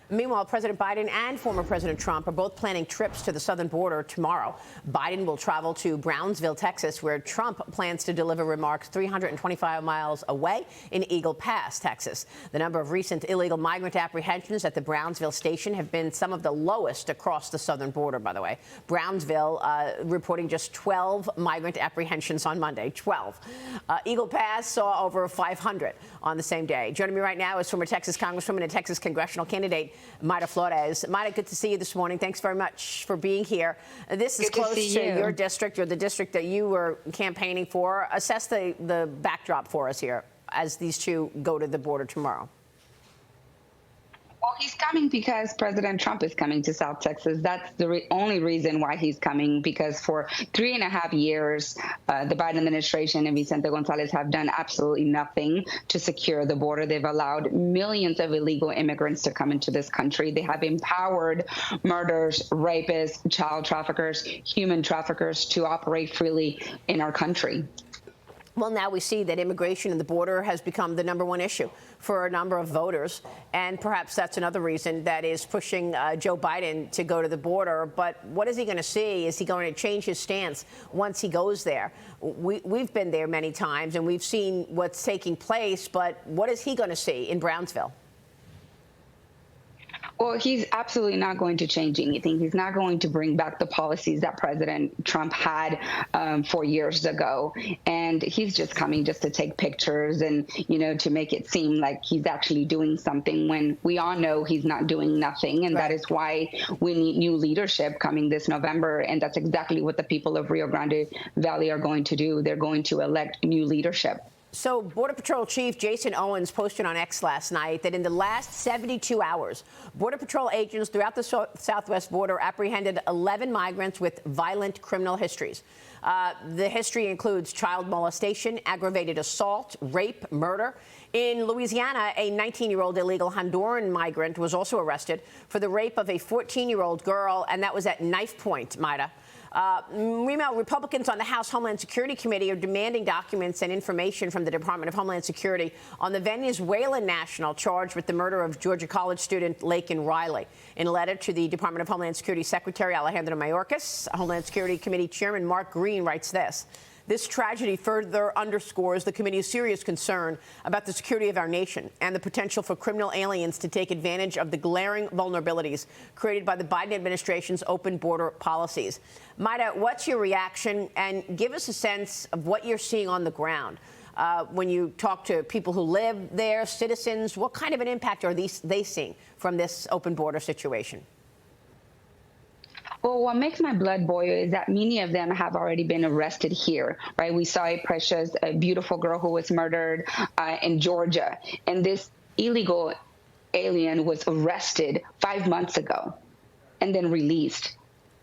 Meanwhile, President Biden and former President Trump are both planning trips to the southern border tomorrow. Biden will travel to Brownsville, Texas, where Trump plans to deliver remarks 325 miles away in Eagle Pass, Texas. The number of recent illegal migrant apprehensions at the Brownsville station have been some of the lowest across the southern border, by the way. Brownsville reporting just 12 migrant apprehensions on Monday, 12. Eagle Pass saw over 500 on the same day. Joining me right now is former Texas Congresswoman and Texas congressional candidate Mayra Flores. Mayra, good to see you this morning. Thanks very much for being here. This is close to your district, or the district that you were campaigning for. Assess the backdrop for us here as these two go to the border tomorrow. Well, he's coming because President Trump is coming to South Texas. That's the only reason why he's coming, because for 3.5 years, the Biden administration and Vicente Gonzalez have done absolutely nothing to secure the border. They've allowed millions of illegal immigrants to come into this country. They have empowered murderers, rapists, child traffickers, human traffickers to operate freely in our country. Well, now we see that immigration and the border has become the #1 issue for a number of voters. And perhaps that's another reason that is pushing Joe Biden to go to the border. But what is he going to see? Is he going to change his stance once he goes there? We've been there many times and we've seen what's taking place. But what is he going to see in Brownsville? Well, he's absolutely not going to change anything. He's not going to bring back the policies that President Trump had 4 years ago. And he's just coming just to take pictures and, to make it seem like he's actually doing something when we all know he's not doing nothing. And that is why we need new leadership coming this November. And that's exactly what the people of Rio Grande Valley are going to do. They're going to elect new leadership. So Border Patrol Chief Jason Owens posted on X last night that in the last 72 hours, Border Patrol agents throughout the southwest border apprehended 11 migrants with violent criminal histories. The history includes child molestation, aggravated assault, rape, murder. In Louisiana, a 19-year-old illegal Honduran migrant was also arrested for the rape of a 14-year-old girl, and that was at knife point, Mayra. Meanwhile, Republicans on the House Homeland Security Committee are demanding documents and information from the Department of Homeland Security on the Venezuelan national charged with the murder of Georgia College student Laken Riley. In a letter to the Department of Homeland Security Secretary Alejandro Mayorkas, Homeland Security Committee Chairman Mark Green writes this: "This tragedy further underscores the committee's serious concern about the security of our nation and the potential for criminal aliens to take advantage of the glaring vulnerabilities created by the Biden administration's open border policies." Mayra, what's your reaction? And give us a sense of what you're seeing on the ground. When you talk to people who live there, citizens, what kind of an impact are they seeing from this open border situation? Well, what makes my blood boil is that many of them have already been arrested here, right? We saw a beautiful girl who was murdered in Georgia, and this illegal alien was arrested 5 months ago and then released.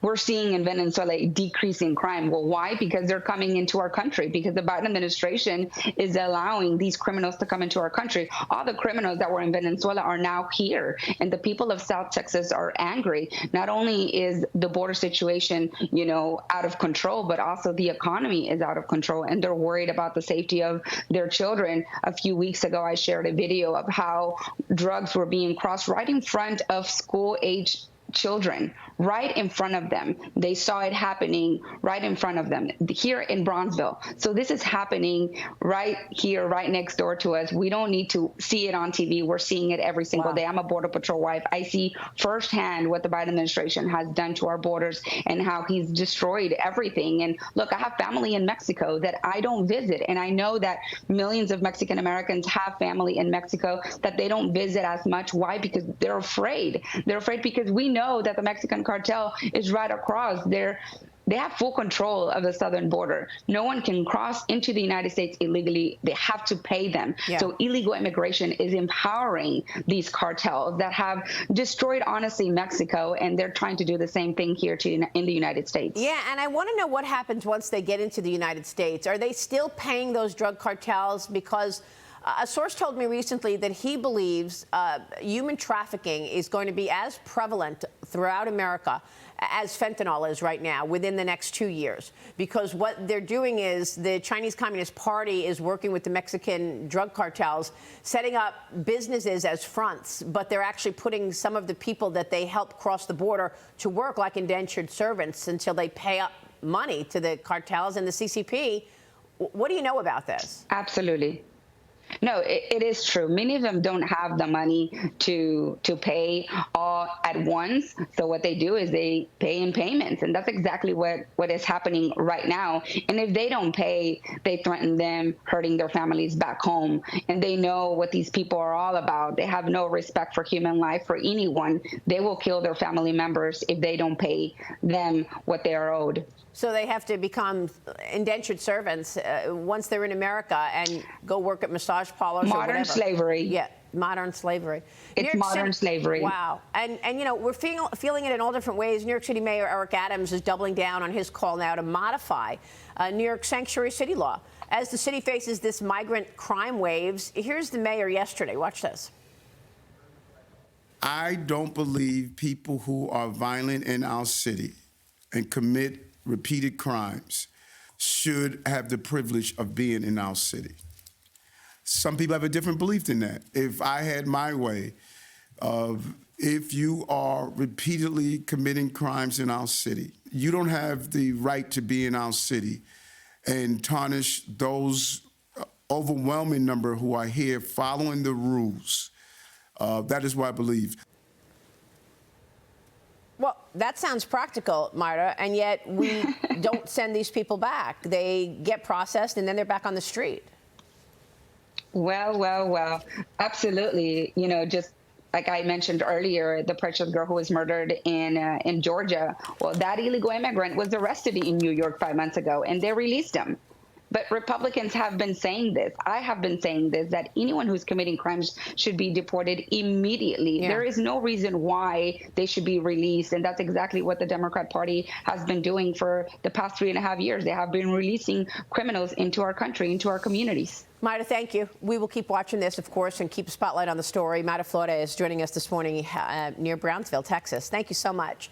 We're seeing in Venezuela a decrease in crime. Well, why? Because they're coming into our country, because the Biden administration is allowing these criminals to come into our country. All the criminals that were in Venezuela are now here, and the people of South Texas are angry. Not only is the border situation, out of control, but also the economy is out of control, and they're worried about the safety of their children. A few weeks ago, I shared a video of how drugs were being crossed right in front of school-age children, right in front of them. They saw it happening right in front of them here in Brownsville. So this is happening right here, right next door to us. We don't need to see it on TV. We're seeing it every single day. I'm a Border Patrol wife. I see firsthand what the Biden administration has done to our borders and how he's destroyed everything. And look, I have family in Mexico that I don't visit. And I know that millions of Mexican Americans have family in Mexico that they don't visit as much. Why? Because they're afraid. They're afraid because we know that the Mexican cartel is right across there. They have full control of the southern border. No one can cross into the United States illegally. They have to pay them. Yeah. So illegal immigration is empowering these cartels that have destroyed, honestly, Mexico, and they're trying to do the same thing here in the United States. Yeah, and I want to know what happens once they get into the United States. Are they still paying those drug cartels? Because A source told me recently that he believes human trafficking is going to be as prevalent throughout America as fentanyl is right now within the next 2 years, because what they're doing is the Chinese Communist Party is working with the Mexican drug cartels, setting up businesses as fronts, but they're actually putting some of the people that they help cross the border to work like indentured servants until they pay up money to the cartels and the CCP. What do you know about this? Absolutely. No, it is true. Many of them don't have the money to pay all at once. So what they do is they pay in payments. And that's exactly what is happening right now. And if they don't pay, they threaten them, hurting their families back home. And they know what these people are all about. They have no respect for human life, for anyone. They will kill their family members if they don't pay them what they are owed. So they have to become indentured servants once they're in America and go work at massage parlors or whatever. Modern slavery. Yeah, modern slavery. It's modern slavery. Wow. And you know, we're feeling it in all different ways. New York City Mayor Eric Adams is doubling down on his call now to modify New York sanctuary city law. As the city faces this migrant crime waves, here's the mayor yesterday. Watch this. I don't believe people who are violent in our city and commit repeated crimes should have the privilege of being in our city. Some people have a different belief than that. If I had my way, if you are repeatedly committing crimes in our city, you don't have the right to be in our city and tarnish those overwhelming number who are here following the rules. That is what I believe. Well, that sounds practical, Mayra, and yet we don't send these people back. They get processed and then they're back on the street. Well, absolutely. You know, just like I mentioned earlier, the precious girl who was murdered in Georgia. Well, that illegal immigrant was arrested in New York 5 months ago, and they released him. But Republicans have been saying this. I have been saying this, that anyone who's committing crimes should be deported immediately. Yeah. There is no reason why they should be released. And that's exactly what the Democrat Party has been doing for the past 3.5 years. They have been releasing criminals into our country, into our communities. Mayra, thank you. We will keep watching this, of course, and keep a spotlight on the story. Mayra Flores joining us this morning near Brownsville, Texas. Thank you so much.